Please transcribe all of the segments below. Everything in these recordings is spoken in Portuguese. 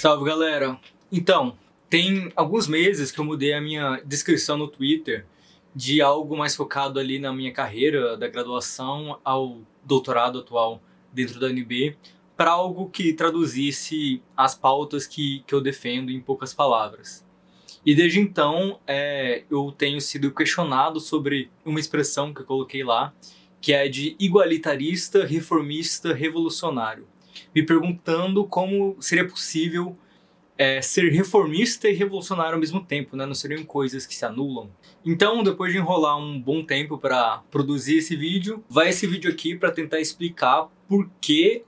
Salve, galera! Então, tem alguns meses que eu mudei a minha descrição no Twitter de algo mais focado ali na minha carreira, da graduação ao doutorado atual dentro da UNB, para algo que traduzisse as pautas que eu defendo em poucas palavras. E desde então, eu tenho sido questionado sobre uma expressão que eu coloquei lá, que é de igualitarista, reformista, revolucionário, me perguntando como seria possível ser reformista e revolucionário ao mesmo tempo, né? Não seriam coisas que se anulam. Então, depois de enrolar um bom tempo para produzir esse vídeo, vai esse vídeo aqui para tentar explicar por que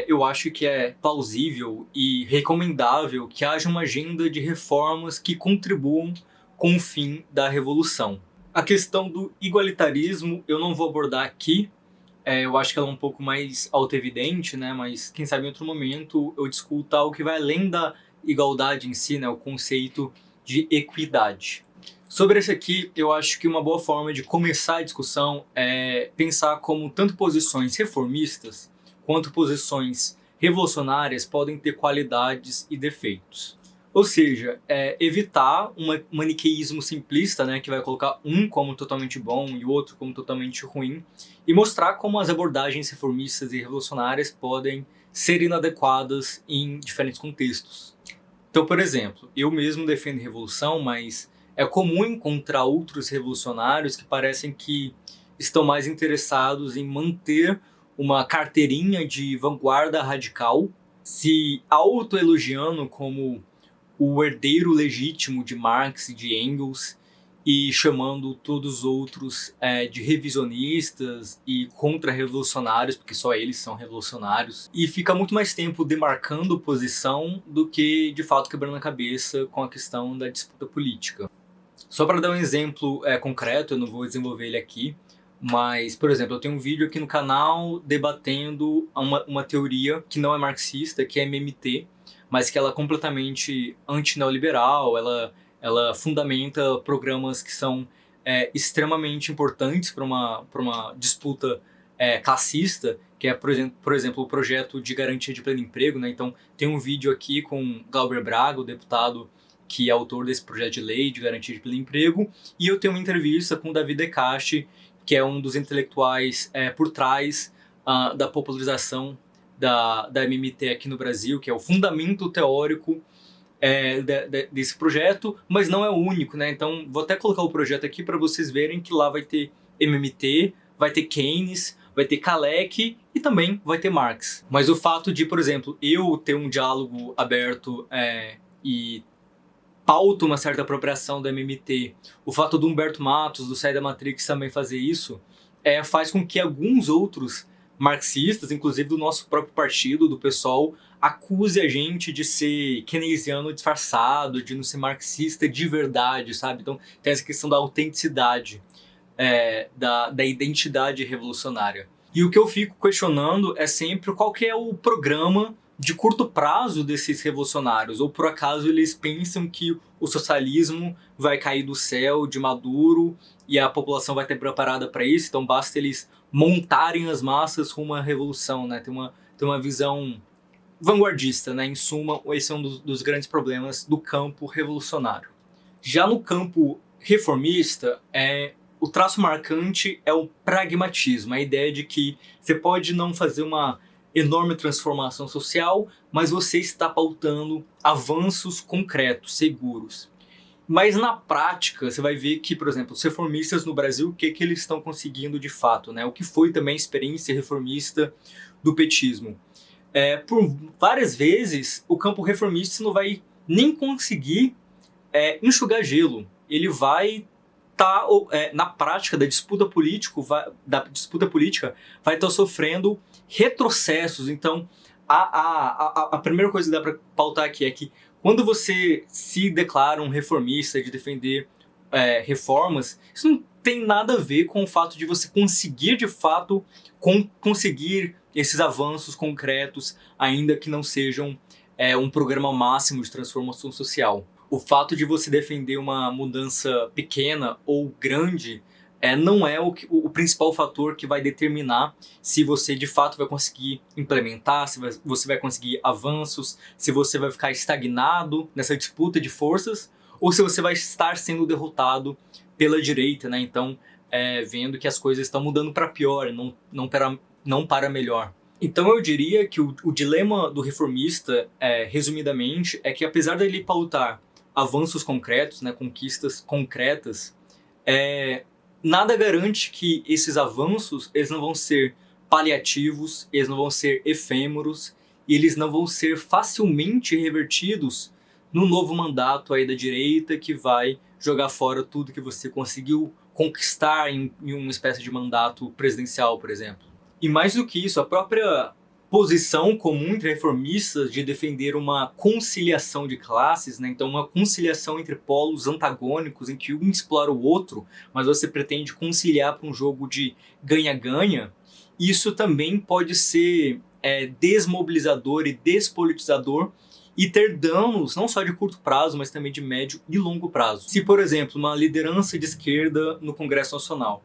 eu acho que é plausível e recomendável que haja uma agenda de reformas que contribuam com o fim da revolução. A questão do igualitarismo eu não vou abordar aqui. Eu acho que ela é um pouco mais autoevidente, né? Mas quem sabe em outro momento eu discuta algo que vai além da igualdade em si, né? O conceito de equidade. Sobre esse aqui, eu acho que uma boa forma de começar a discussão é pensar como tanto posições reformistas quanto posições revolucionárias podem ter qualidades e defeitos. Ou seja, evitar um maniqueísmo simplista, né, que vai colocar um como totalmente bom e o outro como totalmente ruim, e mostrar como as abordagens reformistas e revolucionárias podem ser inadequadas em diferentes contextos. Então, por exemplo, eu mesmo defendo revolução, mas é comum encontrar outros revolucionários que parecem que estão mais interessados em manter uma carteirinha de vanguarda radical, se autoelogiando como o herdeiro legítimo de Marx e de Engels e chamando todos os outros de revisionistas e contra-revolucionários, porque só eles são revolucionários, e fica muito mais tempo demarcando posição do que, de fato, quebrando a cabeça com a questão da disputa política. Só para dar um exemplo concreto, eu não vou desenvolver ele aqui, mas, por exemplo, eu tenho um vídeo aqui no canal debatendo uma teoria que não é marxista, que é MMT, mas que ela é completamente anti-neoliberal, ela fundamenta programas que são extremamente importantes para uma disputa classista, que é, por exemplo, o projeto de garantia de pleno emprego, né? Então, tem um vídeo aqui com Glauber Braga, o deputado que é autor desse projeto de lei de garantia de pleno emprego, e eu tenho uma entrevista com o David Decache, que é um dos intelectuais por trás da popularização da MMT aqui no Brasil, que é o fundamento teórico desse projeto, mas não é o único, né? Então, vou até colocar o projeto aqui para vocês verem que lá vai ter MMT, vai ter Keynes, vai ter Hayek e também vai ter Marx. Mas o fato de, por exemplo, eu ter um diálogo aberto e pauta uma certa apropriação do MMT, o fato do Humberto Matos, do Sai da Matrix, também fazer isso, faz com que alguns outros marxistas, inclusive do nosso próprio partido, do PSOL, acuse a gente de ser keynesiano disfarçado, de não ser marxista de verdade, sabe? Então tem essa questão da autenticidade, da identidade revolucionária. E o que eu fico questionando é sempre qual que é o programa de curto prazo desses revolucionários, ou por acaso eles pensam que o socialismo vai cair do céu de Maduro e a população vai estar preparada para isso, então basta eles montarem as massas rumo à revolução, né? Tem uma visão vanguardista, né? Em suma, esse é um dos grandes problemas do campo revolucionário. Já no campo reformista, o traço marcante é o pragmatismo, a ideia de que você pode não fazer uma enorme transformação social, mas você está pautando avanços concretos, seguros. Mas na prática, você vai ver que, por exemplo, os reformistas no Brasil, o que eles estão conseguindo de fato, né? O que foi também a experiência reformista do petismo. Por várias vezes, o campo reformista não vai nem conseguir enxugar gelo. Ele vai estar, na prática da disputa política, vai estar sofrendo retrocessos. Então, a primeira coisa que dá para pautar aqui é que quando você se declara um reformista de defender reformas, isso não tem nada a ver com o fato de você conseguir, de fato, conseguir esses avanços concretos, ainda que não sejam um programa máximo de transformação social. O fato de você defender uma mudança pequena ou grande não é o principal fator que vai determinar se você de fato vai conseguir implementar, se você vai conseguir avanços, se você vai ficar estagnado nessa disputa de forças, ou se você vai estar sendo derrotado pela direita, né? Então, vendo que as coisas estão mudando para pior, não para melhor. Então eu diria que o dilema do reformista, resumidamente, é que apesar dele pautar avanços concretos, né, conquistas concretas, nada garante que esses avanços eles não vão ser paliativos, eles não vão ser efêmeros, e eles não vão ser facilmente revertidos no novo mandato aí da direita que vai jogar fora tudo que você conseguiu conquistar em uma espécie de mandato presidencial, por exemplo. E mais do que isso, a própria posição comum entre reformistas de defender uma conciliação de classes, né? Então uma conciliação entre polos antagônicos em que um explora o outro, mas você pretende conciliar para um jogo de ganha-ganha, isso também pode ser desmobilizador e despolitizador e ter danos não só de curto prazo, mas também de médio e longo prazo. Se, por exemplo, uma liderança de esquerda no Congresso Nacional,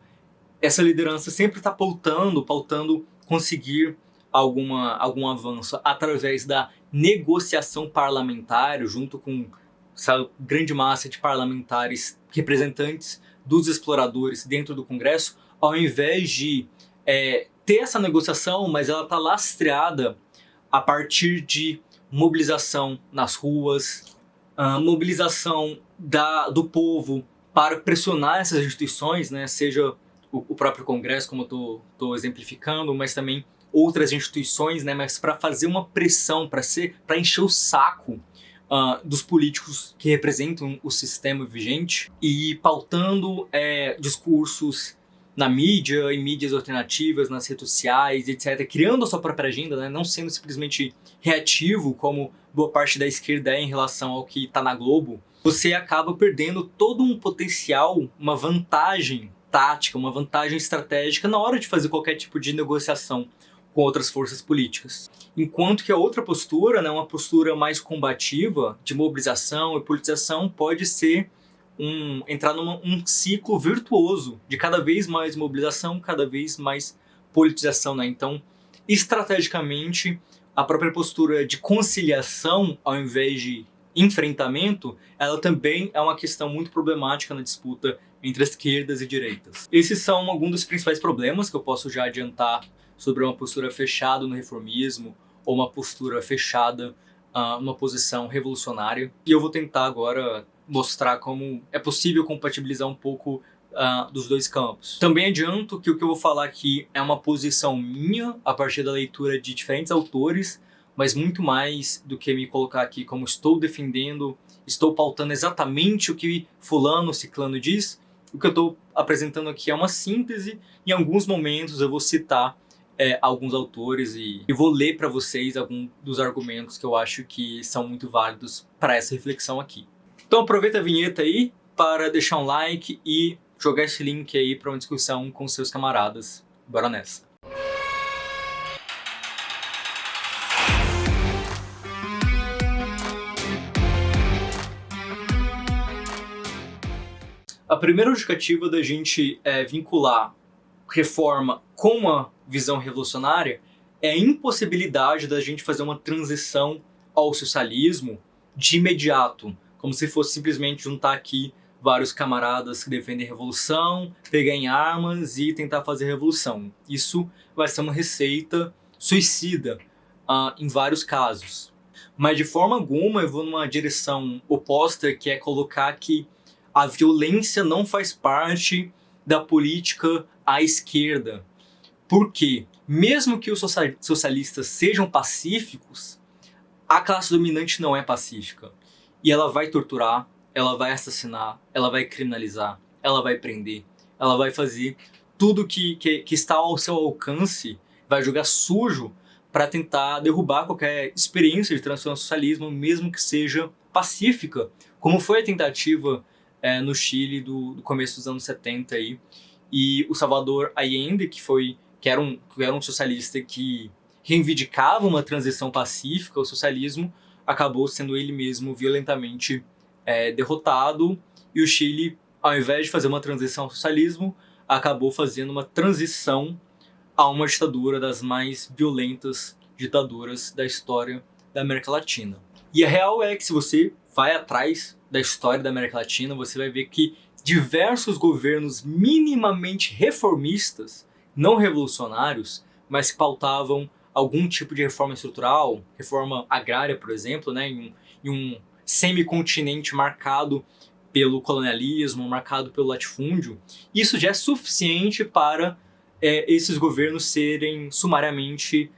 essa liderança sempre está pautando conseguir algum avanço através da negociação parlamentar, junto com essa grande massa de parlamentares representantes dos exploradores dentro do Congresso, ao invés de ter essa negociação, mas ela está lastreada a partir de mobilização nas ruas, mobilização do povo para pressionar essas instituições, né, seja o próprio Congresso, como eu estou exemplificando, mas também outras instituições, né, mas para fazer uma pressão, para encher o saco dos políticos que representam o sistema vigente e pautando discursos na mídia, em mídias alternativas, nas redes sociais, etc., criando a sua própria agenda, né, não sendo simplesmente reativo, como boa parte da esquerda em relação ao que está na Globo, você acaba perdendo todo um potencial, uma vantagem tática, uma vantagem estratégica na hora de fazer qualquer tipo de negociação com outras forças políticas. Enquanto que a outra postura, né, uma postura mais combativa, de mobilização e politização, pode ser entrar num ciclo virtuoso de cada vez mais mobilização, cada vez mais politização, né? Então, estrategicamente, a própria postura de conciliação, ao invés de enfrentamento, ela também é uma questão muito problemática na disputa entre esquerdas e direitas. Esses são alguns dos principais problemas que eu posso já adiantar sobre uma postura fechada no reformismo ou uma postura fechada numa posição revolucionária. E eu vou tentar agora mostrar como é possível compatibilizar um pouco dos dois campos. Também adianto que o que eu vou falar aqui é uma posição minha, a partir da leitura de diferentes autores, mas muito mais do que me colocar aqui como estou defendendo, estou pautando exatamente o que fulano, ciclano diz. O que eu estou apresentando aqui é uma síntese, em alguns momentos eu vou citar alguns autores e vou ler para vocês alguns dos argumentos que eu acho que são muito válidos para essa reflexão aqui. Então aproveita a vinheta aí para deixar um like e jogar esse link aí para uma discussão com seus camaradas. Bora nessa! A primeira justificativa da gente vincular reforma com a visão revolucionária é a impossibilidade da gente fazer uma transição ao socialismo de imediato, como se fosse simplesmente juntar aqui vários camaradas que defendem a revolução, pegar em armas e tentar fazer revolução. Isso vai ser uma receita suicida em vários casos. Mas de forma alguma eu vou numa direção oposta, que é colocar que a violência não faz parte da política à esquerda. Por quê? Mesmo que os socialistas sejam pacíficos, a classe dominante não é pacífica. E ela vai torturar, ela vai assassinar, ela vai criminalizar, ela vai prender, ela vai fazer tudo que está ao seu alcance, vai jogar sujo para tentar derrubar qualquer experiência de transição ao socialismo, mesmo que seja pacífica, como foi a tentativa no Chile do começo dos anos 70 aí. E o Salvador Allende, que era um socialista que reivindicava uma transição pacífica ao socialismo, acabou sendo ele mesmo violentamente derrotado, e o Chile, ao invés de fazer uma transição ao socialismo, acabou fazendo uma transição a uma ditadura das mais violentas ditaduras da história da América Latina. E a real é que se você vai atrás da história da América Latina, você vai ver que diversos governos minimamente reformistas, não revolucionários, mas que pautavam algum tipo de reforma estrutural, reforma agrária, por exemplo, né, em um semicontinente marcado pelo colonialismo, marcado pelo latifúndio, isso já é suficiente para esses governos serem sumariamente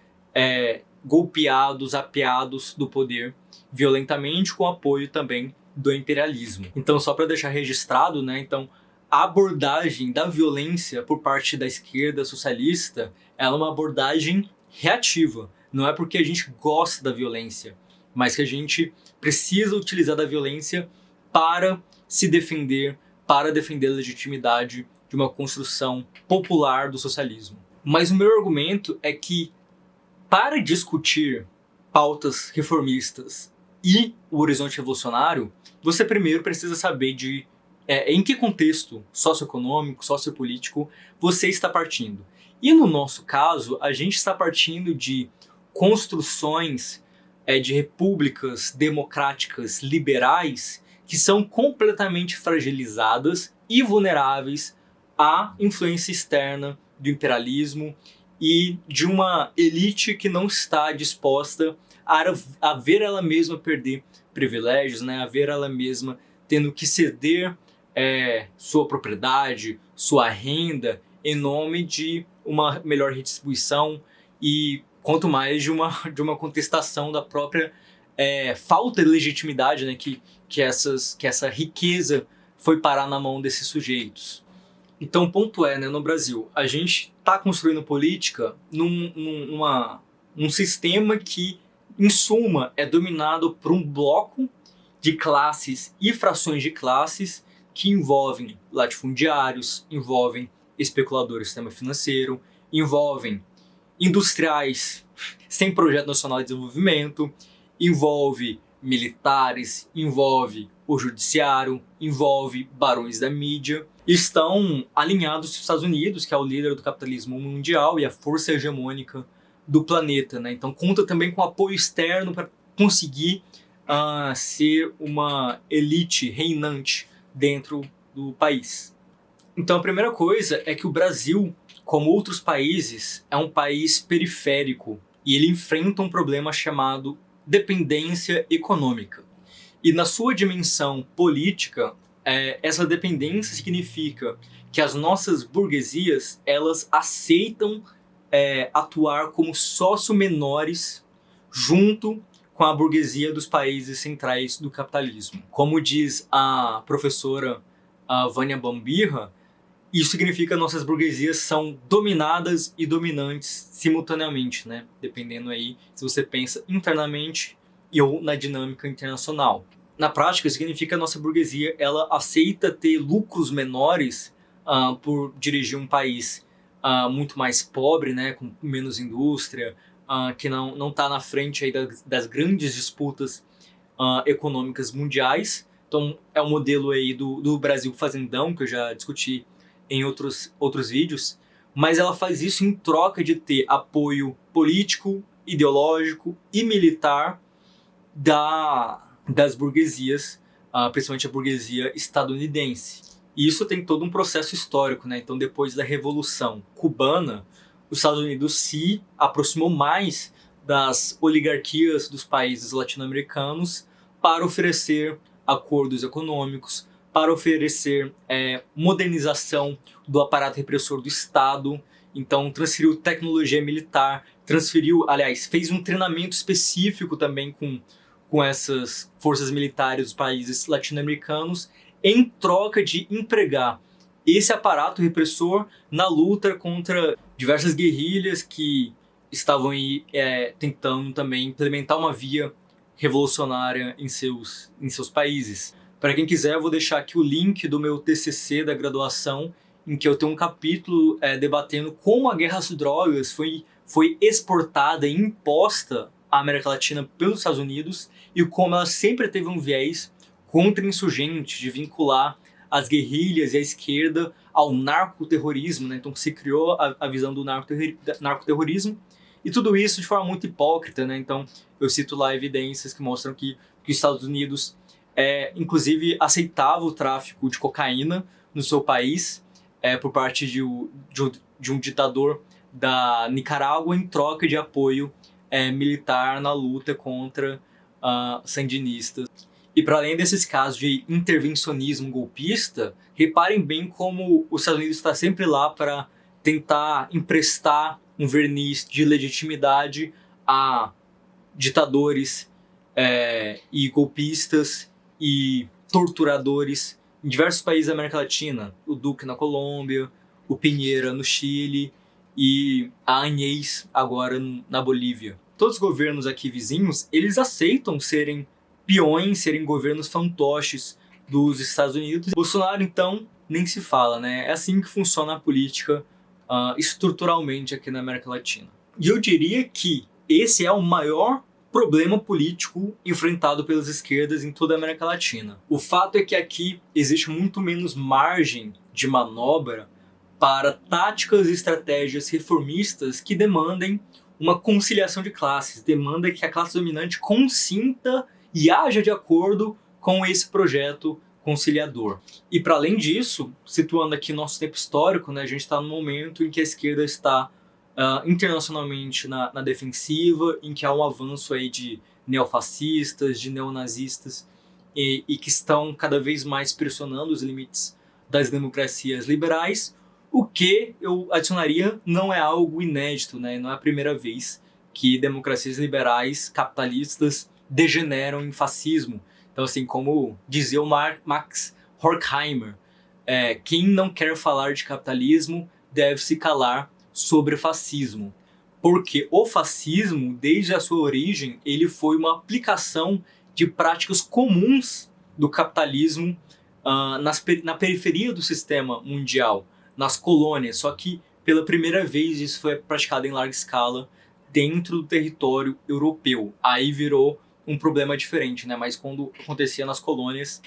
golpeados, apeados do poder violentamente, com apoio também do imperialismo. Então, só para deixar registrado, né, então, a abordagem da violência por parte da esquerda socialista ela é uma abordagem reativa. Não é porque a gente gosta da violência, mas que a gente precisa utilizar da violência para se defender, para defender a legitimidade de uma construção popular do socialismo. Mas o meu argumento é que, para discutir pautas reformistas e o horizonte revolucionário, você primeiro precisa saber em que contexto socioeconômico, sociopolítico você está partindo. E no nosso caso, a gente está partindo de construções de repúblicas democráticas liberais que são completamente fragilizadas e vulneráveis à influência externa do imperialismo e de uma elite que não está disposta a ver ela mesma perder privilégios, né? A ver ela mesma tendo que ceder sua propriedade, sua renda, em nome de uma melhor redistribuição e quanto mais de uma contestação da própria falta de legitimidade, né, que essa riqueza foi parar na mão desses sujeitos. Então o ponto é, né, no Brasil, a gente está construindo política num sistema que, em suma, é dominado por um bloco de classes e frações de classes que envolvem latifundiários, envolvem especuladores do sistema financeiro, envolvem industriais sem projeto nacional de desenvolvimento, envolve militares, envolve o judiciário, envolve barões da mídia, estão alinhados com os Estados Unidos, que é o líder do capitalismo mundial e a força hegemônica do planeta, né? Então conta também com apoio externo para conseguir ser uma elite reinante dentro do país. Então a primeira coisa é que o Brasil, como outros países, é um país periférico e ele enfrenta um problema chamado dependência econômica. E na sua dimensão política, essa dependência significa que as nossas burguesias elas aceitam atuar como sócio-menores junto com a burguesia dos países centrais do capitalismo. Como diz a professora Vânia Bambirra, isso significa que nossas burguesias são dominadas e dominantes simultaneamente, né? Dependendo aí se você pensa internamente ou na dinâmica internacional. Na prática, significa que a nossa burguesia ela aceita ter lucros menores por dirigir um país muito mais pobre, né? Com menos indústria, que não está na frente aí das grandes disputas econômicas mundiais. Então, é o modelo aí do Brasil fazendão, que eu já discuti em outros vídeos, mas ela faz isso em troca de ter apoio político, ideológico e militar das burguesias, principalmente a burguesia estadunidense. E isso tem todo um processo histórico, né? Então, depois da Revolução Cubana, os Estados Unidos se aproximou mais das oligarquias dos países latino-americanos para oferecer acordos econômicos, para oferecer modernização do aparato repressor do Estado. Então, transferiu tecnologia militar, fez um treinamento específico também com essas forças militares dos países latino-americanos, em troca de empregar esse aparato repressor na luta contra diversas guerrilhas que estavam aí, tentando também implementar uma via revolucionária em seus países. Para quem quiser, eu vou deixar aqui o link do meu TCC da graduação, em que eu tenho um capítulo debatendo como a guerra às drogas foi exportada e imposta à América Latina pelos Estados Unidos e como ela sempre teve um viés contra insurgentes, de vincular as guerrilhas e a esquerda ao narcoterrorismo, né? Então se criou a visão do narcoterrorismo, e tudo isso de forma muito hipócrita, né? Então eu cito lá evidências que mostram que os Estados Unidos inclusive aceitava o tráfico de cocaína no seu país por parte de um ditador da Nicarágua em troca de apoio militar na luta contra sandinistas. E para além desses casos de intervencionismo golpista, reparem bem como os Estados Unidos está sempre lá para tentar emprestar um verniz de legitimidade a ditadores e golpistas e torturadores em diversos países da América Latina. O Duque na Colômbia, o Piñera no Chile e a Añez agora na Bolívia. Todos os governos aqui vizinhos, eles aceitam serem peões, serem governos fantoches dos Estados Unidos. Bolsonaro, então, nem se fala, né? É assim que funciona a política estruturalmente aqui na América Latina. E eu diria que esse é o maior problema político enfrentado pelas esquerdas em toda a América Latina. O fato é que aqui existe muito menos margem de manobra para táticas e estratégias reformistas que demandem uma conciliação de classes, demanda que a classe dominante consinta e haja de acordo com esse projeto conciliador. E para além disso, situando aqui nosso tempo histórico, né, a gente está no momento em que a esquerda está internacionalmente na defensiva, em que há um avanço aí de neofascistas, de neonazistas, e que estão cada vez mais pressionando os limites das democracias liberais, o que eu adicionaria não é algo inédito, né? Não é a primeira vez que democracias liberais capitalistas degeneram em fascismo. Então, assim, como dizia o Max Horkheimer, quem não quer falar de capitalismo deve se calar sobre fascismo. Porque o fascismo, desde a sua origem, ele foi uma aplicação de práticas comuns do capitalismo na periferia do sistema mundial, nas colônias, só que pela primeira vez isso foi praticado em larga escala dentro do território europeu. Aí virou um problema diferente, né? Mas quando acontecia nas colônias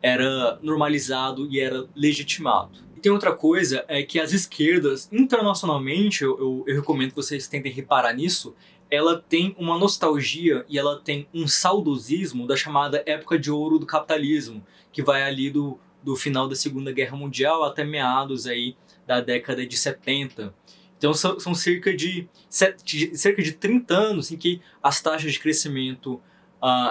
era normalizado e era legitimado. E tem outra coisa, é que as esquerdas, internacionalmente, eu recomendo que vocês tentem reparar nisso, ela tem uma nostalgia e ela tem um saudosismo da chamada época de ouro do capitalismo, que vai ali do final da Segunda Guerra Mundial até meados aí da década de 70. Então são cerca de 30 anos em que as taxas de crescimento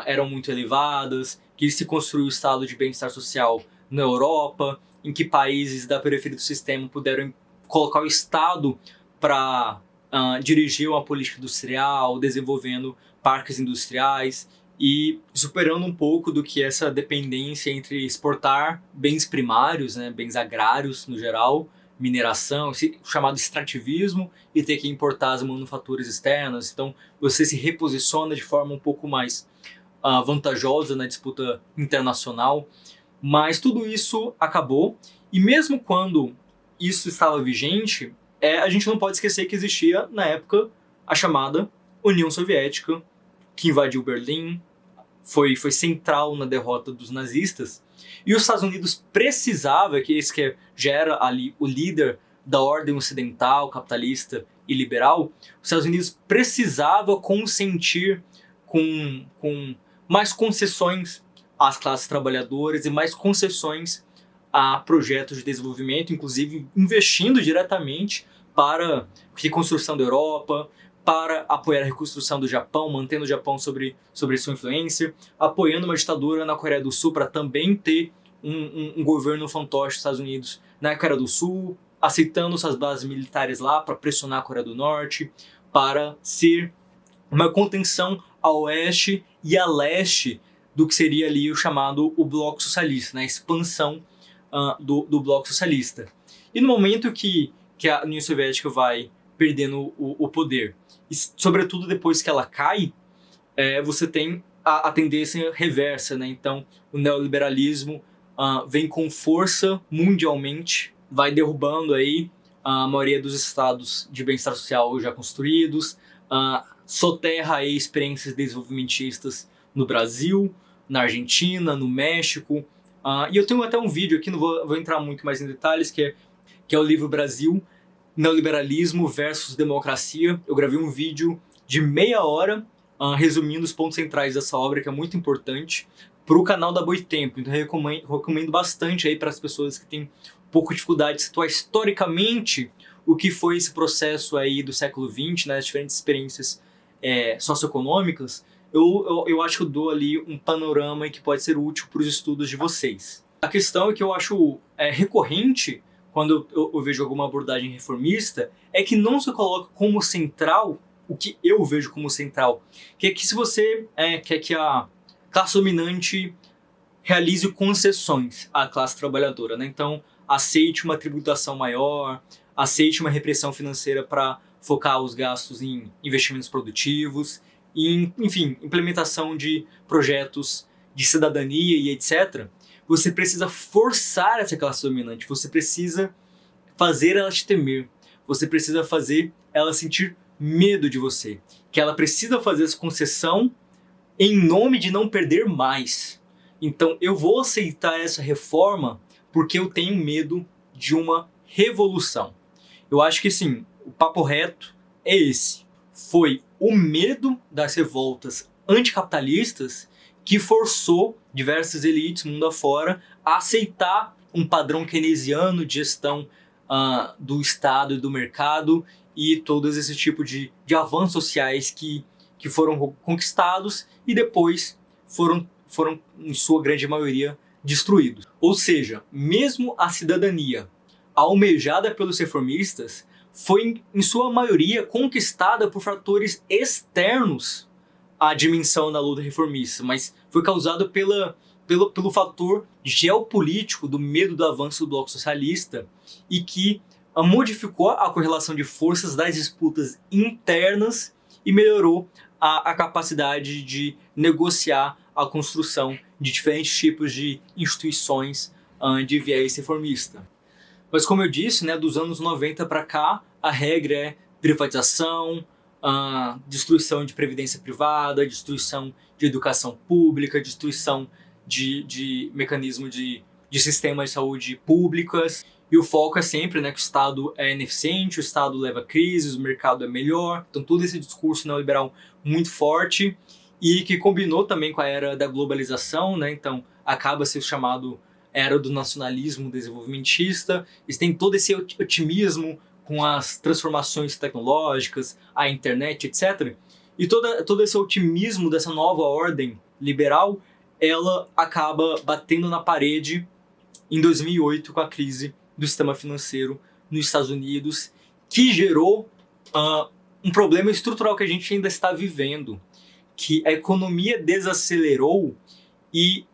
eram muito elevadas, que se construiu o estado de bem-estar social na Europa, em que países da periferia do sistema puderam colocar o Estado para dirigir uma política industrial, desenvolvendo parques industriais e superando um pouco do que essa dependência entre exportar bens primários, né, bens agrários no geral, mineração, esse chamado extrativismo, e ter que importar as manufaturas externas. Então você se reposiciona de forma um pouco mais vantajosa na disputa internacional. Mas tudo isso acabou, e mesmo quando isso estava vigente, a gente não pode esquecer que existia na época a chamada União Soviética, que invadiu Berlim, foi central na derrota dos nazistas, e os Estados Unidos precisava, que esse já era ali o líder da ordem ocidental, capitalista e liberal, os Estados Unidos precisava consentir com mais concessões às classes trabalhadoras e mais concessões a projetos de desenvolvimento, inclusive investindo diretamente para a reconstrução da Europa, para apoiar a reconstrução do Japão, mantendo o Japão sobre sua influência, apoiando uma ditadura na Coreia do Sul para também ter um governo fantoche dos Estados Unidos na Coreia do Sul, aceitando suas bases militares lá para pressionar a Coreia do Norte, para ser uma contenção a oeste e a leste do que seria ali o chamado o Bloco Socialista, né? A expansão do Bloco Socialista. E no momento que a União Soviética vai perdendo o poder, e sobretudo depois que ela cai, você tem a tendência reversa, né? Então o neoliberalismo vem com força mundialmente, vai derrubando aí a maioria dos estados de bem-estar social já construídos, soterra aí experiências desenvolvimentistas no Brasil, na Argentina, no México. E eu tenho até um vídeo aqui, não vou entrar muito mais em detalhes, que que é o livro Brasil, Neoliberalismo versus Democracia. Eu gravei um vídeo de meia hora resumindo os pontos centrais dessa obra, que é muito importante, para o canal da Boitempo. Então eu recomendo bastante aí para as pessoas que têm um pouco de dificuldade de situar historicamente o que foi esse processo aí do século XX, né, as diferentes experiências socioeconômicas. Eu acho que eu dou ali um panorama que pode ser útil para os estudos de vocês. A questão é que eu acho recorrente quando eu vejo alguma abordagem reformista é que não se coloca como central o que eu vejo como central, que é que se você quer que a classe dominante realize concessões à classe trabalhadora, né? Então aceite uma tributação maior, aceite uma repressão financeira para focar os gastos em investimentos produtivos, enfim, implementação de projetos de cidadania e etc. Você precisa forçar essa classe dominante, você precisa fazer ela te temer, você precisa fazer ela sentir medo de você, que ela precisa fazer essa concessão em nome de não perder mais. Então eu vou aceitar essa reforma porque eu tenho medo de uma revolução. Eu acho que sim, o papo reto é esse. Foi o medo das revoltas anticapitalistas que forçou diversas elites mundo afora a aceitar um padrão keynesiano de gestão do Estado e do mercado e todos esse tipo de avanços sociais que foram conquistados e depois foram, em sua grande maioria, destruídos. Ou seja, mesmo a cidadania almejada pelos reformistas foi, em sua maioria, conquistada por fatores externos à dimensão da luta reformista, mas foi causado pelo fator geopolítico do medo do avanço do bloco socialista e que modificou a correlação de forças das disputas internas e melhorou a capacidade de negociar a construção de diferentes tipos de instituições de viés reformista. Mas como eu disse, né, dos anos 90 para cá, a regra é privatização, destruição de previdência privada, destruição de educação pública, destruição de mecanismo de sistemas de saúde públicas. E o foco é sempre, né, que o Estado é ineficiente, o Estado leva a crises, o mercado é melhor. Então todo esse discurso neoliberal muito forte e que combinou também com a era da globalização, né? Então acaba sendo chamado era do nacionalismo desenvolvimentista. Eles têm todo esse otimismo com as transformações tecnológicas, a internet, etc. E todo esse otimismo dessa nova ordem liberal, ela acaba batendo na parede em 2008 com a crise do sistema financeiro nos Estados Unidos, que gerou um problema estrutural que a gente ainda está vivendo, que a economia desacelerou e,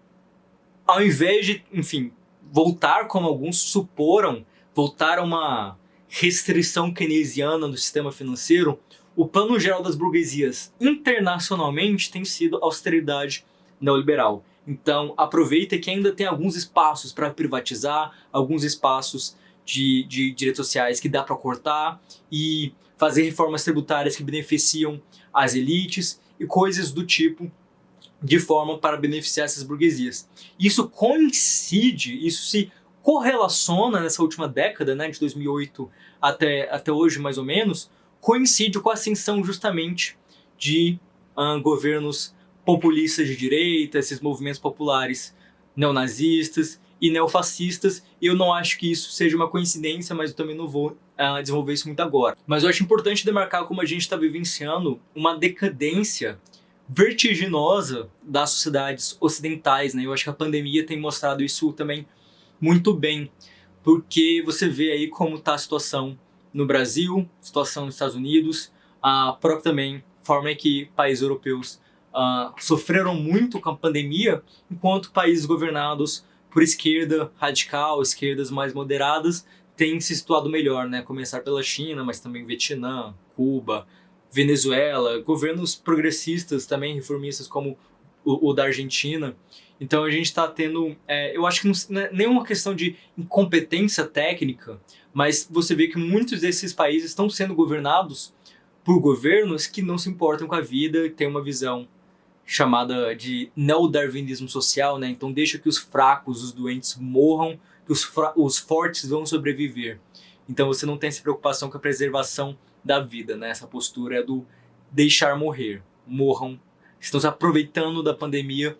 ao invés de, enfim, voltar como alguns suporam, voltar a uma restrição keynesiana do sistema financeiro, o plano geral das burguesias internacionalmente tem sido austeridade neoliberal. Então, aproveita que ainda tem alguns espaços para privatizar, alguns espaços de direitos sociais que dá para cortar e fazer reformas tributárias que beneficiam as elites e coisas do tipo, de forma para beneficiar essas burguesias. Isso coincide, isso se correlaciona nessa última década, né, de 2008 até hoje mais ou menos, coincide com a ascensão justamente de governos populistas de direita, esses movimentos populares neonazistas e neofascistas. E eu não acho que isso seja uma coincidência, mas eu também não vou desenvolver isso muito agora. Mas eu acho importante demarcar como a gente está vivenciando uma decadência vertiginosa das sociedades ocidentais, né? Eu acho que a pandemia tem mostrado isso também muito bem, porque você vê aí como está a situação no Brasil, situação nos Estados Unidos, a própria também forma em que países europeus sofreram muito com a pandemia, enquanto países governados por esquerda radical, esquerdas mais moderadas, têm se situado melhor, né? Começar pela China, mas também Vietnã, Cuba, Venezuela, governos progressistas também, reformistas como o da Argentina. Então a gente está tendo, eu acho que não é nenhuma questão de incompetência técnica, mas você vê que muitos desses países estão sendo governados por governos que não se importam com a vida e têm uma visão chamada de neodarwinismo social, né? Então deixa que os fracos, os doentes morram que os fortes vão sobreviver. Então você não tem essa preocupação com a preservação da vida, né? Essa postura é do deixar morrer. Morram. Estão se aproveitando da pandemia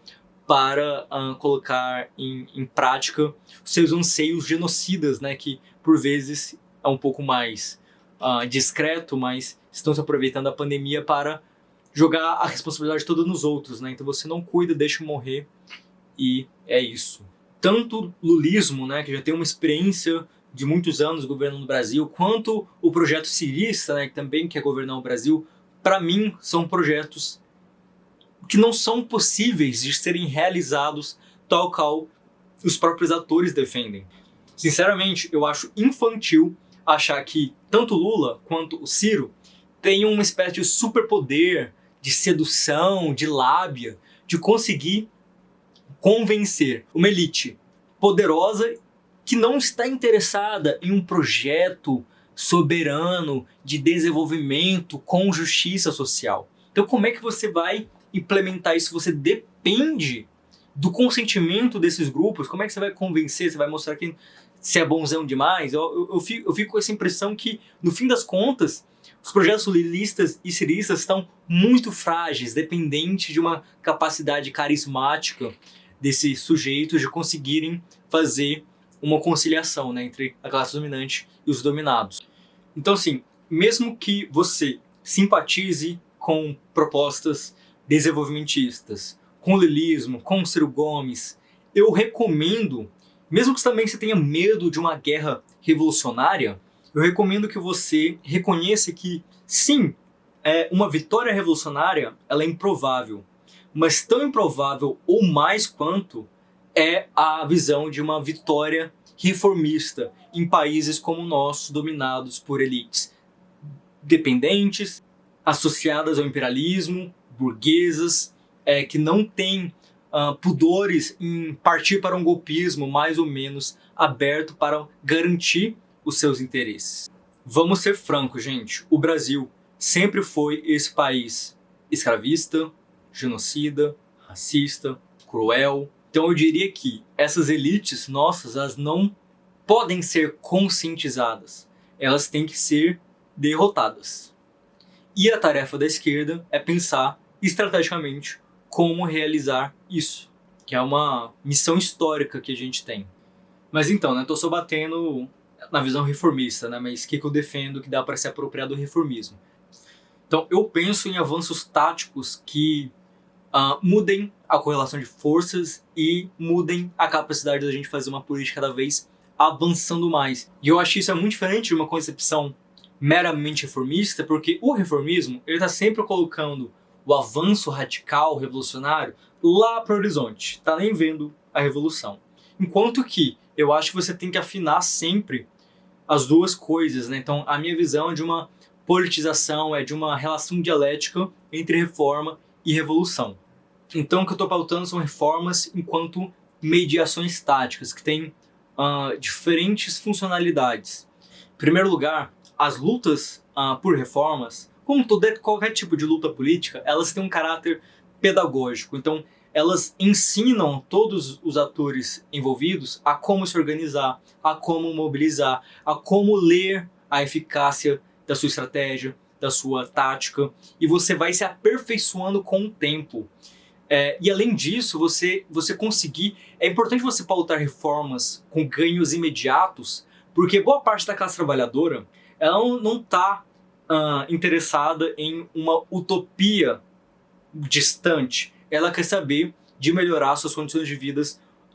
para colocar em prática os seus anseios genocidas, né? Que por vezes é um pouco mais discreto, mas estão se aproveitando da pandemia para jogar a responsabilidade toda nos outros, né? Então você não cuida, deixa morrer e é isso. Tanto o lulismo, né, que já tem uma experiência de muitos anos governando o Brasil, quanto o projeto cirista, né, que também quer governar o Brasil, para mim são projetos que não são possíveis de serem realizados tal qual os próprios atores defendem. Sinceramente, eu acho infantil achar que tanto Lula quanto o Ciro têm uma espécie de superpoder, de sedução, de lábia, de conseguir convencer uma elite poderosa que não está interessada em um projeto soberano de desenvolvimento com justiça social. Então como é que você vai implementar isso? Você depende do consentimento desses grupos. Como é que você vai convencer? Você vai mostrar que você é bonzão demais? Eu fico com essa impressão que, no fim das contas, os projetos lulistas e ciristas estão muito frágeis, dependentes de uma capacidade carismática desses sujeitos de conseguirem fazer uma conciliação, né, entre a classe dominante e os dominados. Então, assim, mesmo que você simpatize com propostas desenvolvimentistas, com o lulismo, com o Ciro Gomes, eu recomendo, mesmo que também você tenha medo de uma guerra revolucionária, eu recomendo que você reconheça que, sim, uma vitória revolucionária ela é improvável, mas tão improvável ou mais quanto é a visão de uma vitória reformista em países como o nosso, dominados por elites dependentes, associadas ao imperialismo, burguesas, que não têm pudores em partir para um golpismo mais ou menos aberto para garantir os seus interesses. Vamos ser francos, gente. O Brasil sempre foi esse país escravista, genocida, racista, cruel. Então eu diria que essas elites nossas, elas não podem ser conscientizadas. Elas têm que ser derrotadas. E a tarefa da esquerda é pensar estrategicamente como realizar isso, que é uma missão histórica que a gente tem. Mas então, né, tô só batendo na visão reformista, né, mas o que eu defendo que dá para se apropriar do reformismo? Então, eu penso em avanços táticos que mudem a correlação de forças e mudem a capacidade da gente fazer uma política cada vez avançando mais. E eu acho que isso é muito diferente de uma concepção meramente reformista, porque o reformismo ele está sempre colocando o avanço radical, revolucionário, lá para o horizonte, tá nem vendo a revolução. Enquanto que eu acho que você tem que afinar sempre as duas coisas, né? Então a minha visão é de uma politização, é de uma relação dialética entre reforma e revolução. Então o que eu estou pautando são reformas enquanto mediações táticas, que têm diferentes funcionalidades. Em primeiro lugar, as lutas por reformas, como qualquer tipo de luta política, elas têm um caráter pedagógico. Então, elas ensinam todos os atores envolvidos a como se organizar, a como mobilizar, a como ler a eficácia da sua estratégia, da sua tática, e você vai se aperfeiçoando com o tempo. E além disso, você conseguir... É importante você pautar reformas com ganhos imediatos, porque boa parte da classe trabalhadora ela não está interessada em uma utopia distante. Ela quer saber de melhorar suas condições de vida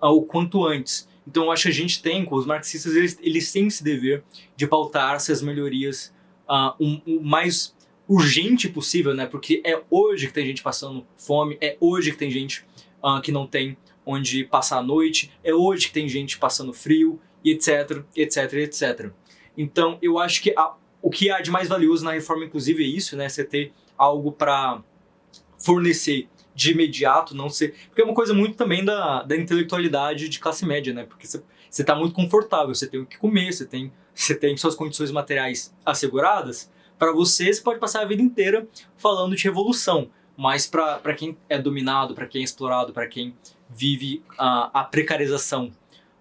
o quanto antes. Então eu acho que a gente tem, com os marxistas, eles têm esse dever de pautar essas melhorias o mais urgente possível, né? Porque é hoje que tem gente passando fome, é hoje que tem gente que não tem onde passar a noite, é hoje que tem gente passando frio, e etc, etc, etc. Então eu acho que o que há de mais valioso na reforma, inclusive, é isso, né? Você ter algo para fornecer de imediato, não ser... Porque é uma coisa muito também da intelectualidade de classe média, né? Porque você está muito confortável, você tem o que comer, você tem suas condições materiais asseguradas. Para você pode passar a vida inteira falando de revolução, mas para quem é dominado, para quem é explorado, para quem vive a precarização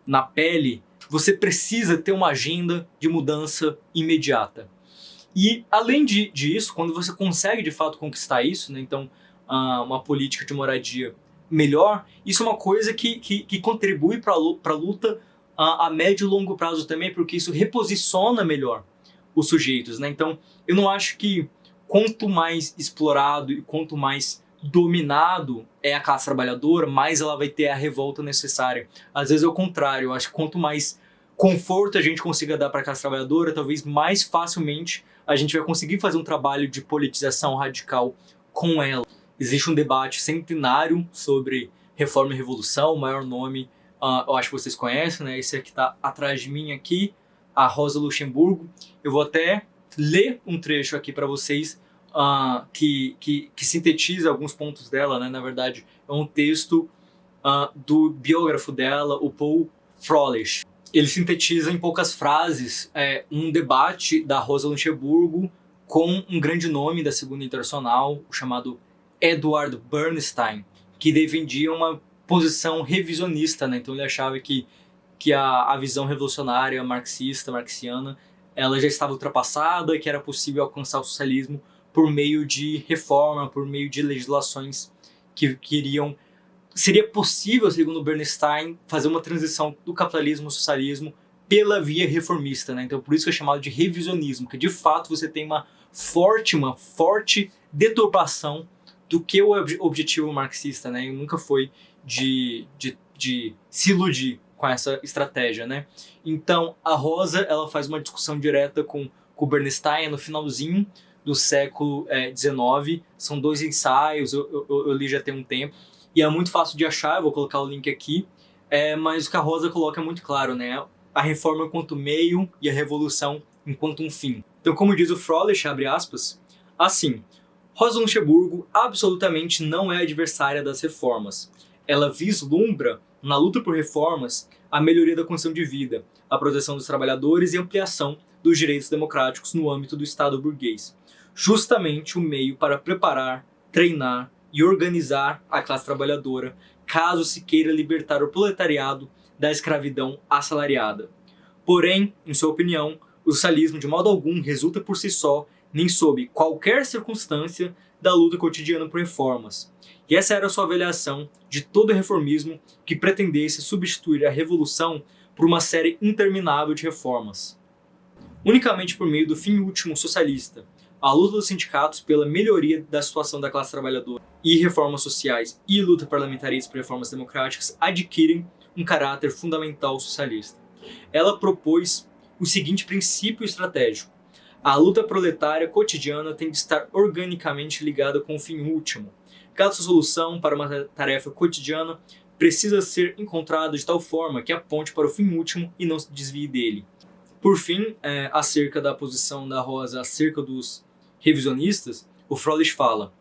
na pele, você precisa ter uma agenda de mudança imediata. E além disso, quando você consegue de fato conquistar isso, né, então uma política de moradia melhor, isso é uma coisa que contribui para a luta a médio e longo prazo também, porque isso reposiciona melhor os sujeitos, né? Então, eu não acho que quanto mais explorado e quanto mais dominado é a classe trabalhadora, mais ela vai ter a revolta necessária. Às vezes é o contrário, eu acho que quanto mais conforto a gente consiga dar para a classe trabalhadora, talvez mais facilmente a gente vai conseguir fazer um trabalho de politização radical com ela. Existe um debate centenário sobre reforma e revolução, o maior nome, eu acho que vocês conhecem, né? Esse aqui está atrás de mim aqui, a Rosa Luxemburgo. Eu vou até ler um trecho aqui para vocês que sintetiza alguns pontos dela, né? Na verdade, é um texto do biógrafo dela, o Paul Froelich. Ele sintetiza em poucas frases um debate da Rosa Luxemburgo com um grande nome da Segunda Internacional, o chamado Edward Bernstein, que defendia uma posição revisionista, né? Então ele achava que a visão revolucionária marxiana, ela já estava ultrapassada e que era possível alcançar o socialismo por meio de reforma, por meio de legislações que queriam... Seria possível, segundo Bernstein, fazer uma transição do capitalismo ao socialismo pela via reformista, né? Então por isso que é chamado de revisionismo, que de fato você tem uma forte deturpação do que o objetivo marxista, né? E nunca foi de se iludir com essa estratégia, né? Então a Rosa, ela faz uma discussão direta com o Bernstein no finalzinho do século XIX. São 2 ensaios, eu li já tem um tempo, e é muito fácil de achar, eu vou colocar o link aqui, mas o que a Rosa coloca é muito claro, né? A reforma enquanto meio e a revolução enquanto um fim. Então, como diz o Froelich, abre aspas, assim, Rosa Luxemburgo absolutamente não é adversária das reformas. Ela vislumbra, na luta por reformas, a melhoria da condição de vida, a proteção dos trabalhadores e a ampliação dos direitos democráticos no âmbito do Estado burguês. Justamente o meio para preparar, treinar e organizar a classe trabalhadora, caso se queira libertar o proletariado da escravidão assalariada. Porém, em sua opinião, o socialismo de modo algum resulta por si só, nem sob qualquer circunstância, da luta cotidiana por reformas. E essa era a sua avaliação de todo reformismo que pretendesse substituir a revolução por uma série interminável de reformas. Unicamente por meio do fim último socialista, a luta dos sindicatos pela melhoria da situação da classe trabalhadora e reformas sociais e luta parlamentarista por reformas democráticas adquirem um caráter fundamental socialista. Ela propôs o seguinte princípio estratégico: a luta proletária cotidiana tem de estar organicamente ligada com o fim último. Cada solução para uma tarefa cotidiana precisa ser encontrada de tal forma que aponte para o fim último e não se desvie dele. Por fim, acerca da posição da Rosa acerca dos revisionistas, o Froelich fala: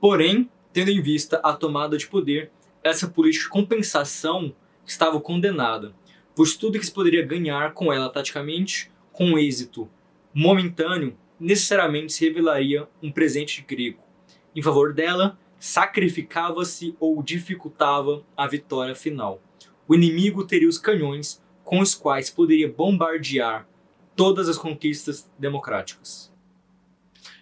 porém, tendo em vista a tomada de poder, essa política de compensação estava condenada, pois tudo que se poderia ganhar com ela taticamente, com um êxito momentâneo, necessariamente se revelaria um presente grego. Em favor dela, sacrificava-se ou dificultava a vitória final. O inimigo teria os canhões com os quais poderia bombardear todas as conquistas democráticas.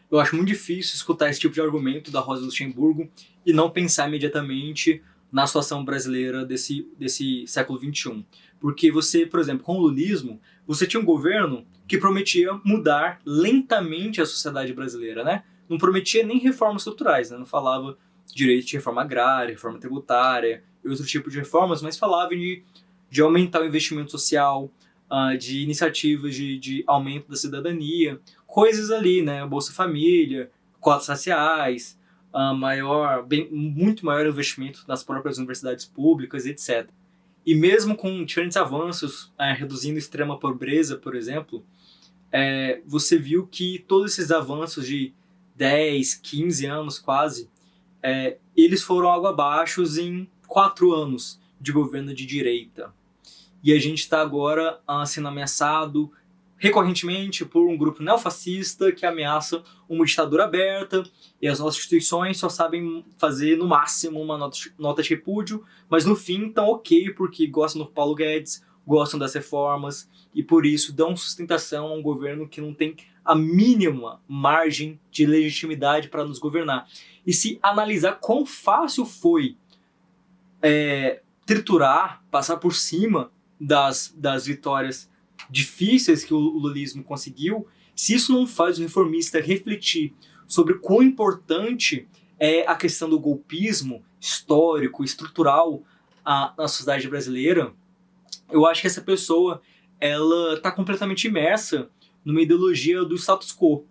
Eu acho muito difícil escutar esse tipo de argumento da Rosa Luxemburgo e não pensar imediatamente na situação brasileira desse século XXI. Porque você, por exemplo, com o lulismo, você tinha um governo que prometia mudar lentamente a sociedade brasileira, né? Não prometia nem reformas estruturais, né? Não falava direito de reforma agrária, reforma tributária e outro tipo de reformas, mas falava de aumentar o investimento social, de iniciativas de aumento da cidadania, coisas ali, né? Bolsa Família, cotas raciais, muito maior investimento nas próprias universidades públicas, etc. E mesmo com diferentes avanços, reduzindo a extrema pobreza, por exemplo, você viu que todos esses avanços de 10, 15 anos quase, eles foram água abaixo em 4 anos de governo de direita. E a gente está agora sendo ameaçado recorrentemente por um grupo neofascista que ameaça uma ditadura aberta, e as nossas instituições só sabem fazer no máximo uma nota de repúdio, mas no fim estão ok porque gostam do Paulo Guedes, gostam das reformas e por isso dão sustentação a um governo que não tem a mínima margem de legitimidade para nos governar. E se analisar quão fácil foi triturar, passar por cima das vitórias difíceis que o lulismo conseguiu, se isso não faz o reformista refletir sobre quão importante é a questão do golpismo histórico, estrutural na sociedade brasileira, eu acho que essa pessoa ela está completamente imersa numa ideologia do status quo,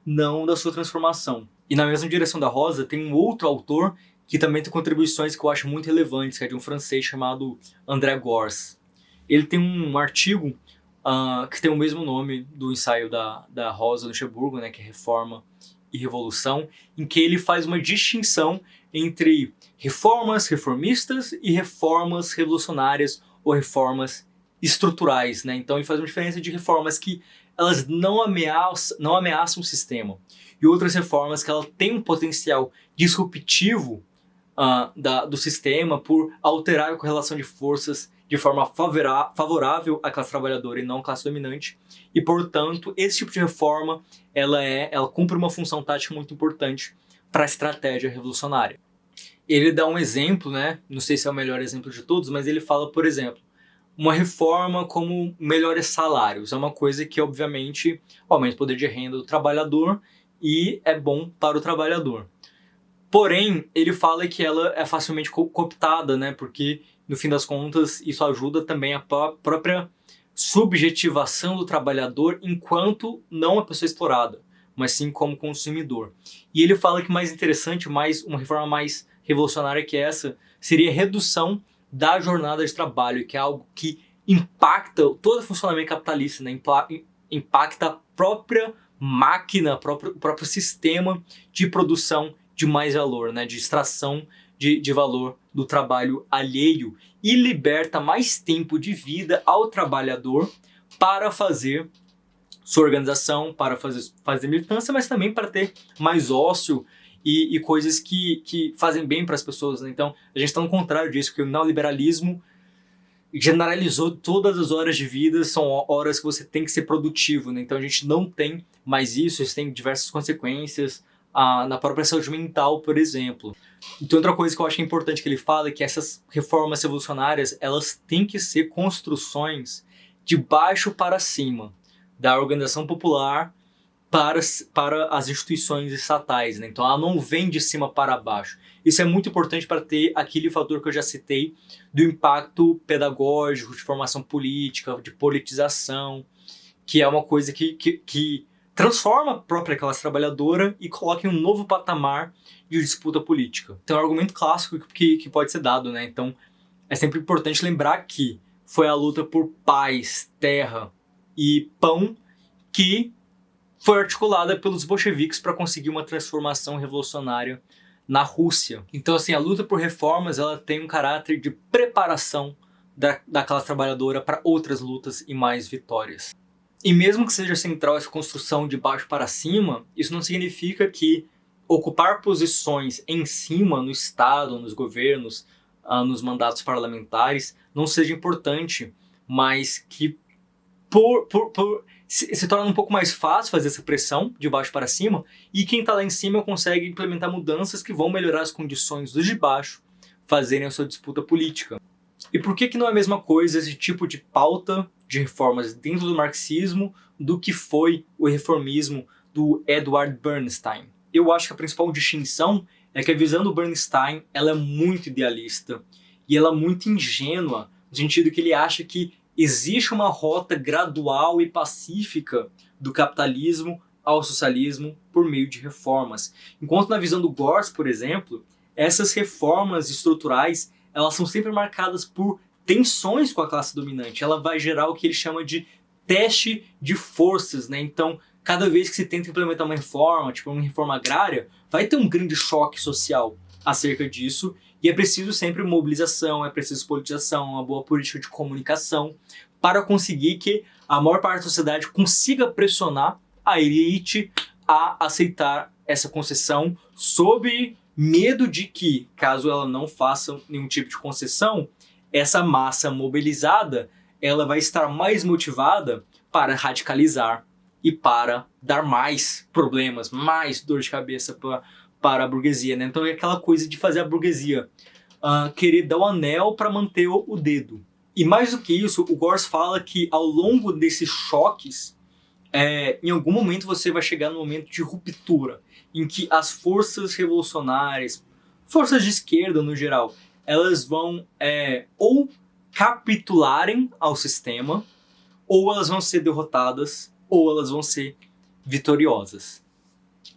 não da sua transformação. E na mesma direção da Rosa, tem um outro autor que também tem contribuições que eu acho muito relevantes, que é de um francês chamado André Gorz. Ele tem um artigo que tem o mesmo nome do ensaio da Rosa Luxemburgo, né, que é Reforma e Revolução, em que ele faz uma distinção entre reformas reformistas e reformas revolucionárias ou reformas estruturais, né? Então ele faz uma diferença de reformas que elas não ameaçam o sistema e outras reformas que ela têm um potencial disruptivo do sistema por alterar a correlação de forças de forma favorável à classe trabalhadora e não à classe dominante. E, portanto, esse tipo de reforma ela cumpre uma função tática muito importante para a estratégia revolucionária. Ele dá um exemplo, né? Não sei se é o melhor exemplo de todos, mas ele fala, por exemplo, uma reforma como melhores salários. É uma coisa que, obviamente, aumenta o poder de renda do trabalhador e é bom para o trabalhador. Porém, ele fala que ela é facilmente cooptada, né? Porque, no fim das contas, isso ajuda também a própria subjetivação do trabalhador enquanto não a pessoa explorada, mas sim como consumidor. E ele fala que mais interessante, uma reforma mais revolucionária que essa, seria a redução da jornada de trabalho, que é algo que impacta todo o funcionamento capitalista, né? Impacta a própria máquina, o próprio sistema de produção de mais valor, né? De extração de valor do trabalho alheio e liberta mais tempo de vida ao trabalhador para fazer sua organização, para fazer militância, mas também para ter mais ócio e coisas que fazem bem para as pessoas, né? Então, a gente está no contrário disso, porque o neoliberalismo generalizou todas as horas de vida, são horas que você tem que ser produtivo, né? Então, a gente não tem mais isso tem diversas consequências na própria saúde mental, por exemplo. Então, outra coisa que eu acho importante que ele fala é que essas reformas revolucionárias, elas têm que ser construções de baixo para cima, da organização popular para as instituições estatais, né? Então ela não vem de cima para baixo. Isso é muito importante para ter aquele fator que eu já citei do impacto pedagógico, de formação política, de politização, que é uma coisa que transforma a própria classe trabalhadora e coloca em um novo patamar de disputa política. Então é um argumento clássico que pode ser dado, né? Então é sempre importante lembrar que foi a luta por paz, terra e pão que foi articulada pelos bolcheviques para conseguir uma transformação revolucionária na Rússia. Então, assim, a luta por reformas ela tem um caráter de preparação da classe trabalhadora para outras lutas e mais vitórias. E mesmo que seja central essa construção de baixo para cima, isso não significa que ocupar posições em cima no Estado, nos governos, nos mandatos parlamentares, não seja importante, mas que se torna um pouco mais fácil fazer essa pressão de baixo para cima e quem está lá em cima consegue implementar mudanças que vão melhorar as condições dos de baixo fazerem a sua disputa política. E por que não é a mesma coisa esse tipo de pauta de reformas dentro do marxismo do que foi o reformismo do Edward Bernstein? Eu acho que a principal distinção é que a visão do Bernstein ela é muito idealista e ela é muito ingênua, no sentido que ele acha que existe uma rota gradual e pacífica do capitalismo ao socialismo por meio de reformas. Enquanto na visão do Gorz, por exemplo, essas reformas estruturais elas são sempre marcadas por tensões com a classe dominante. Ela vai gerar o que ele chama de teste de forças, né? Então, cada vez que se tenta implementar uma reforma, tipo uma reforma agrária, vai ter um grande choque social acerca disso. E é preciso sempre mobilização, é preciso politização, uma boa política de comunicação para conseguir que a maior parte da sociedade consiga pressionar a elite a aceitar essa concessão sob medo de que, caso ela não faça nenhum tipo de concessão, essa massa mobilizada ela vai estar mais motivada para radicalizar e para dar mais problemas, mais dor de cabeça para a burguesia, né? Então é aquela coisa de fazer a burguesia querer dar o anel para manter o dedo. E mais do que isso, o Gors fala que ao longo desses choques, em algum momento você vai chegar no momento de ruptura, em que as forças revolucionárias, forças de esquerda no geral, elas vão ou capitularem ao sistema, ou elas vão ser derrotadas, ou elas vão ser vitoriosas.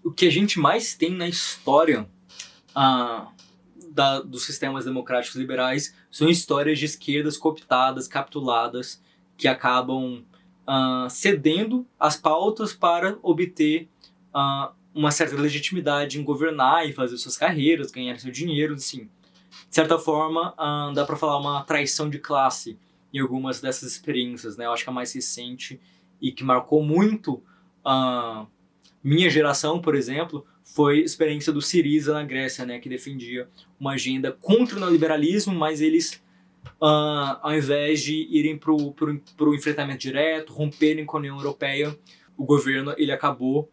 O que a gente mais tem na história dos sistemas democráticos liberais são histórias de esquerdas cooptadas, capituladas, que acabam cedendo as pautas para obter uma certa legitimidade em governar e fazer suas carreiras, ganhar seu dinheiro, assim. De certa forma, dá para falar uma traição de classe em algumas dessas experiências, né? Eu acho que a mais recente e que marcou muito minha geração, por exemplo, foi a experiência do Syriza na Grécia, né? Que defendia uma agenda contra o neoliberalismo, mas eles, ao invés de irem para o enfrentamento direto, romperem com a União Europeia, o governo ele acabou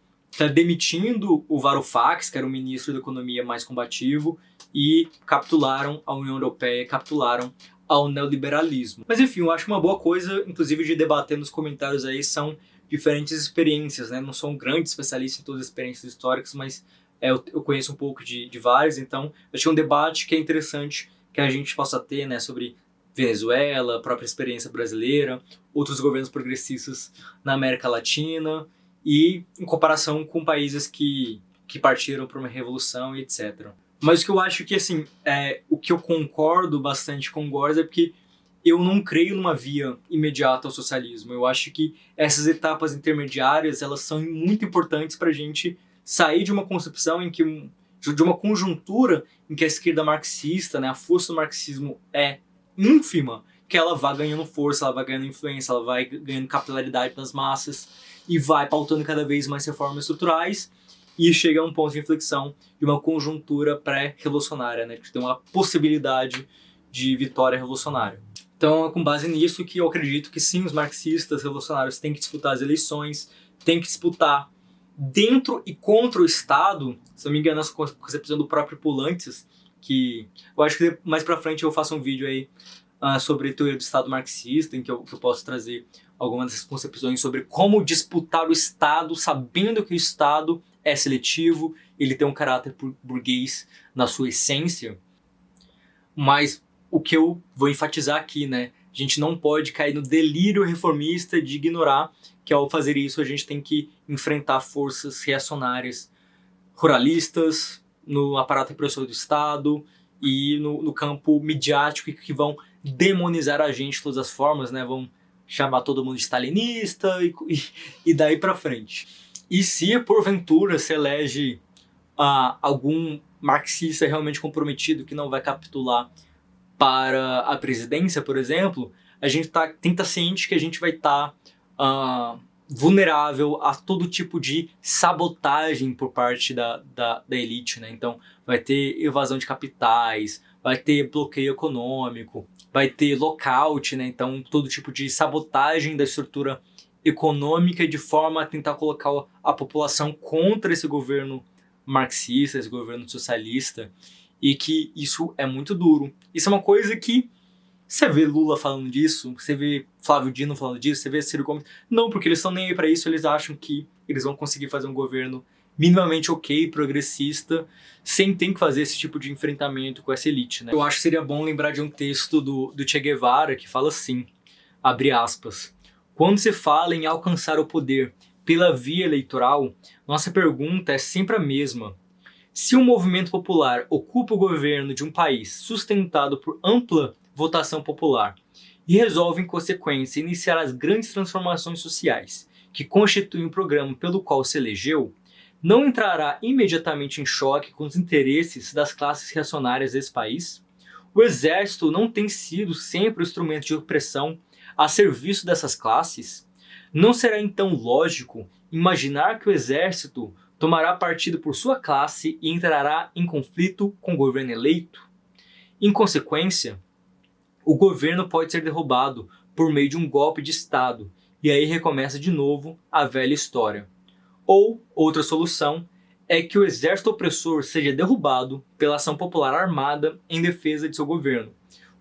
demitindo o Varoufakis, que era o ministro da economia mais combativo, e capitularam a União Europeia, capitularam ao neoliberalismo. Mas enfim, eu acho uma boa coisa, inclusive, de debater nos comentários aí, são diferentes experiências, né? Não sou um grande especialista em todas as experiências históricas, mas eu conheço um pouco de várias, então acho que é um debate que é interessante que a gente possa ter, né, sobre Venezuela, a própria experiência brasileira, outros governos progressistas na América Latina e em comparação com países que partiram para uma revolução e etc. Mas o que eu acho que, assim, o que eu concordo bastante com o Gors é porque eu não creio numa via imediata ao socialismo. Eu acho que essas etapas intermediárias, elas são muito importantes para a gente sair de uma concepção em que de uma conjuntura em que a esquerda marxista, né, a força do marxismo é ínfima, que ela vai ganhando força, ela vai ganhando influência, ela vai ganhando capilaridade nas massas e vai pautando cada vez mais reformas estruturais e chega a um ponto de inflexão de uma conjuntura pré-revolucionária, né, que tem uma possibilidade de vitória revolucionária. Então é com base nisso que eu acredito que sim, os marxistas revolucionários têm que disputar as eleições, têm que disputar dentro e contra o Estado. Se não me engano, essa concepção do próprio Poulantzas, que eu acho que mais pra frente eu faço um vídeo aí sobre a teoria do Estado marxista, em que eu posso trazer algumas dessas concepções sobre como disputar o Estado, sabendo que o Estado é seletivo, ele tem um caráter burguês na sua essência. Mas o que eu vou enfatizar aqui, né? A gente não pode cair no delírio reformista de ignorar que ao fazer isso a gente tem que enfrentar forças reacionárias ruralistas no aparato repressor do Estado e no campo midiático que vão demonizar a gente de todas as formas, né? Vão chamar todo mundo de stalinista e daí pra frente. E se porventura se elege algum marxista realmente comprometido que não vai capitular para a presidência, por exemplo, a gente tem que estar ciente que a gente vai estar vulnerável a todo tipo de sabotagem por parte da elite, né? Então vai ter evasão de capitais, vai ter bloqueio econômico, vai ter lockout, né? Então todo tipo de sabotagem da estrutura econômica de forma a tentar colocar a população contra esse governo marxista, esse governo socialista, e que isso é muito duro. Isso é uma coisa que você vê Lula falando disso, você vê Flávio Dino falando disso, você vê Ciro Gomes. Não, porque eles estão nem aí para isso, eles acham que eles vão conseguir fazer um governo minimamente ok, progressista, sem ter que fazer esse tipo de enfrentamento com essa elite, né? Eu acho que seria bom lembrar de um texto do Che Guevara que fala assim, abre aspas, quando se fala em alcançar o poder pela via eleitoral, nossa pergunta é sempre a mesma. Se um movimento popular ocupa o governo de um país sustentado por ampla votação popular e resolve, em consequência, iniciar as grandes transformações sociais que constituem o programa pelo qual se elegeu, não entrará imediatamente em choque com os interesses das classes reacionárias desse país? O exército não tem sido sempre o instrumento de opressão a serviço dessas classes? Não será então lógico imaginar que o exército tomará partido por sua classe e entrará em conflito com o governo eleito? Em consequência, o governo pode ser derrubado por meio de um golpe de Estado, e aí recomeça de novo a velha história. Ou, outra solução, é que o exército opressor seja derrubado pela ação popular armada em defesa de seu governo.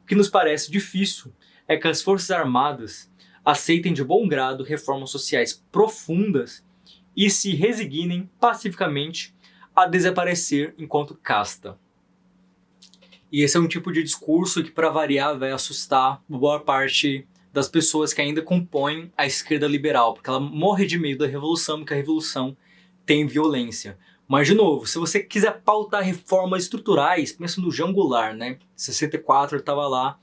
O que nos parece difícil é que as Forças Armadas aceitem de bom grado reformas sociais profundas e se resignem pacificamente a desaparecer enquanto casta. E esse é um tipo de discurso que, para variar, vai assustar boa parte das pessoas que ainda compõem a esquerda liberal, porque ela morre de medo da revolução, porque a revolução tem violência. Mas, de novo, se você quiser pautar reformas estruturais, pensa no João Goulart, né? Em 64 ele estava lá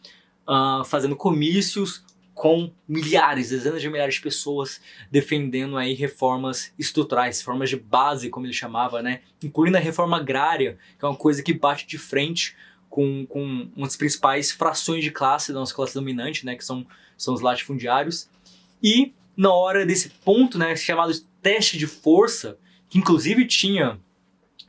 fazendo comícios com milhares, dezenas de milhares de pessoas defendendo aí reformas estruturais, reformas de base, como ele chamava, né? Incluindo a reforma agrária, que é uma coisa que bate de frente com uma das principais frações de classe da nossa classe dominante, né? Que são os latifundiários. E na hora desse ponto, né, chamado teste de força, que inclusive tinha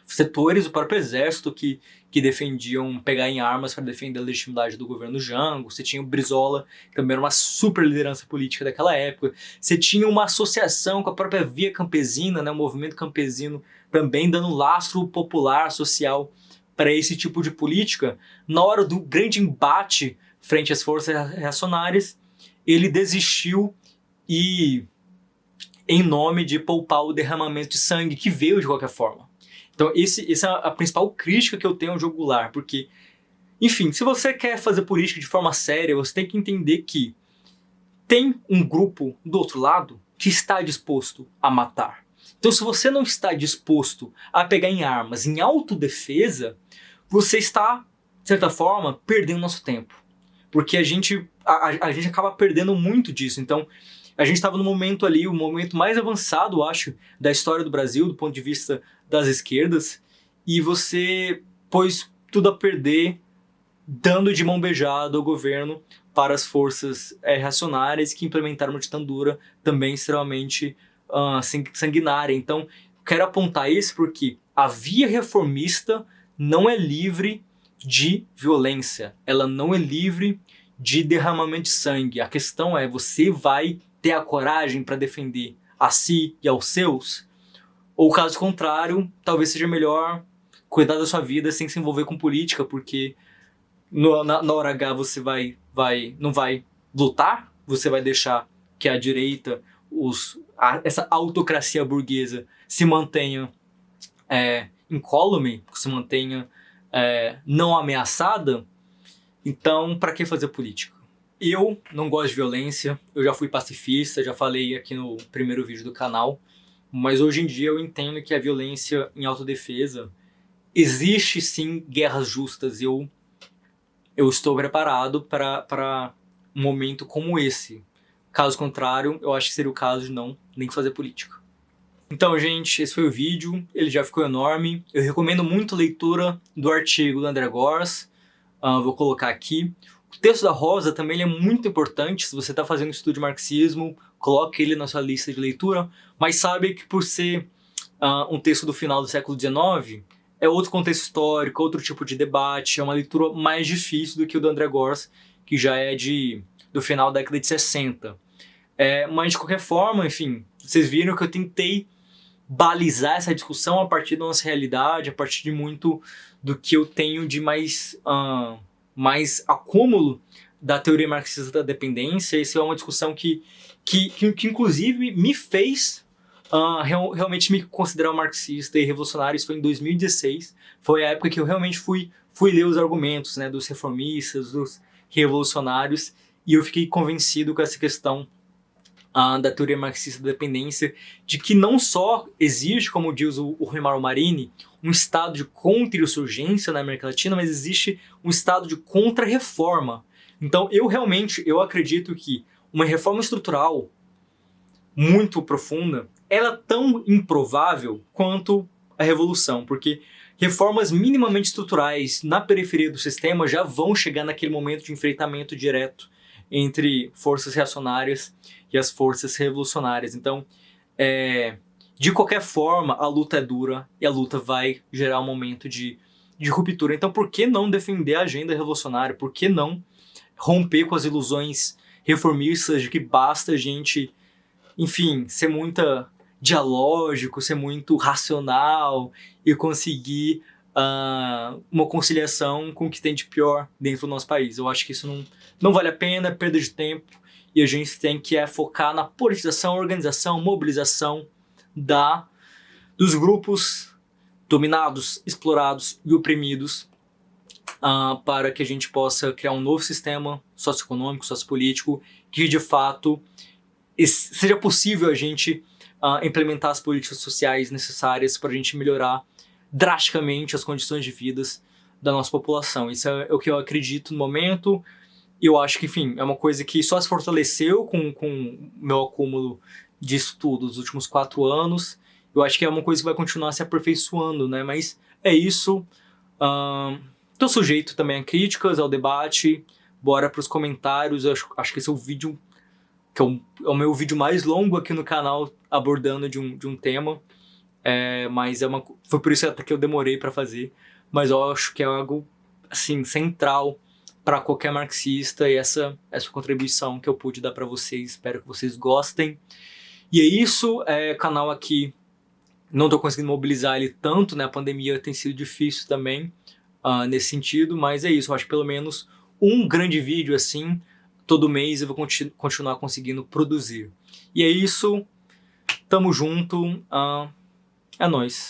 setores do próprio exército que defendiam pegar em armas para defender a legitimidade do governo Jango. Você tinha o Brizola, que também era uma super liderança política daquela época. Você tinha uma associação com a própria Via Campesina, né, o movimento campesino, também dando lastro popular, social para esse tipo de política. Na hora do grande embate frente às forças reacionárias, ele desistiu e, em nome de poupar o derramamento de sangue, que veio de qualquer forma. Então, essa é a principal crítica que eu tenho ao João Goulart, porque, enfim, se você quer fazer política de forma séria, você tem que entender que tem um grupo do outro lado que está disposto a matar. Então, se você não está disposto a pegar em armas em autodefesa, você está, de certa forma, perdendo nosso tempo. Porque a gente acaba perdendo muito disso. Então, a gente estava no momento ali, o momento mais avançado, acho, da história do Brasil, do ponto de vista das esquerdas, e você pôs tudo a perder dando de mão beijada ao governo para as forças reacionárias que implementaram uma ditadura também extremamente sanguinária. Então, quero apontar isso porque a via reformista não é livre de violência, ela não é livre de derramamento de sangue. A questão é, você vai ter a coragem para defender a si e aos seus? Ou caso contrário, talvez seja melhor cuidar da sua vida sem se envolver com política, porque na hora H você não vai lutar, você vai deixar que a direita, essa autocracia burguesa se mantenha incólume, se mantenha não ameaçada. Então, para que fazer política? Eu não gosto de violência, eu já fui pacifista, já falei aqui no primeiro vídeo do canal, mas hoje em dia eu entendo que a violência em autodefesa existe sim guerras justas. Eu estou preparado para um momento como esse. Caso contrário, eu acho que seria o caso de nem fazer política. Então, gente, esse foi o vídeo, ele já ficou enorme. Eu recomendo muito a leitura do artigo do André Gorz, vou colocar aqui. O texto da Rosa também é muito importante. Se você está fazendo estudo de marxismo, coloque ele na sua lista de leitura, mas sabe que por ser um texto do final do século XIX, é outro contexto histórico, outro tipo de debate, é uma leitura mais difícil do que o do André Gorz, que já é do final da década de 60. Mas de qualquer forma, enfim, vocês viram que eu tentei balizar essa discussão a partir da nossa realidade, a partir de muito do que eu tenho de mais acúmulo da teoria marxista da dependência. Isso é uma discussão que inclusive me fez realmente me considerar um marxista e revolucionário. Isso foi em 2016, foi a época que eu realmente fui ler os argumentos, né, dos reformistas, dos revolucionários, e eu fiquei convencido com essa questão da teoria marxista da dependência, de que não só existe, como diz o Remaro Marini, um estado de contra-insurgência na América Latina, mas existe um estado de contra-reforma. Então eu acredito que uma reforma estrutural muito profunda, ela é tão improvável quanto a revolução, porque reformas minimamente estruturais na periferia do sistema já vão chegar naquele momento de enfrentamento direto entre forças reacionárias e as forças revolucionárias. Então, de qualquer forma, a luta é dura e a luta vai gerar um momento de ruptura. Então, por que não defender a agenda revolucionária? Por que não romper com as ilusões reformistas de que basta a gente, enfim, ser muito dialógico, ser muito racional e conseguir uma conciliação com o que tem de pior dentro do nosso país. Eu acho que isso não vale a pena, é perda de tempo, e a gente tem que focar na politização, organização, mobilização dos grupos dominados, explorados e oprimidos, para que a gente possa criar um novo sistema socioeconômico, sociopolítico, que de fato seja possível a gente implementar as políticas sociais necessárias para a gente melhorar drasticamente as condições de vida da nossa população. Isso é o que eu acredito no momento, e eu acho que, enfim, é uma coisa que só se fortaleceu com o meu acúmulo de estudos nos últimos 4 anos. Eu acho que é uma coisa que vai continuar se aperfeiçoando, né? Mas é isso. Tô sujeito também a críticas, ao debate. Bora para os comentários. Eu acho que esse é o vídeo, que é o meu vídeo mais longo aqui no canal, abordando de um tema. Mas foi por isso até que eu demorei para fazer. Mas eu acho que é algo assim, central para qualquer marxista, e essa contribuição que eu pude dar para vocês. Espero que vocês gostem. E é isso. O canal aqui, não estou conseguindo mobilizar ele tanto, né? A pandemia tem sido difícil também nesse sentido, mas é isso. Eu acho que pelo menos um grande vídeo assim, todo mês eu vou continuar conseguindo produzir. E é isso. Tamo junto. É nóis.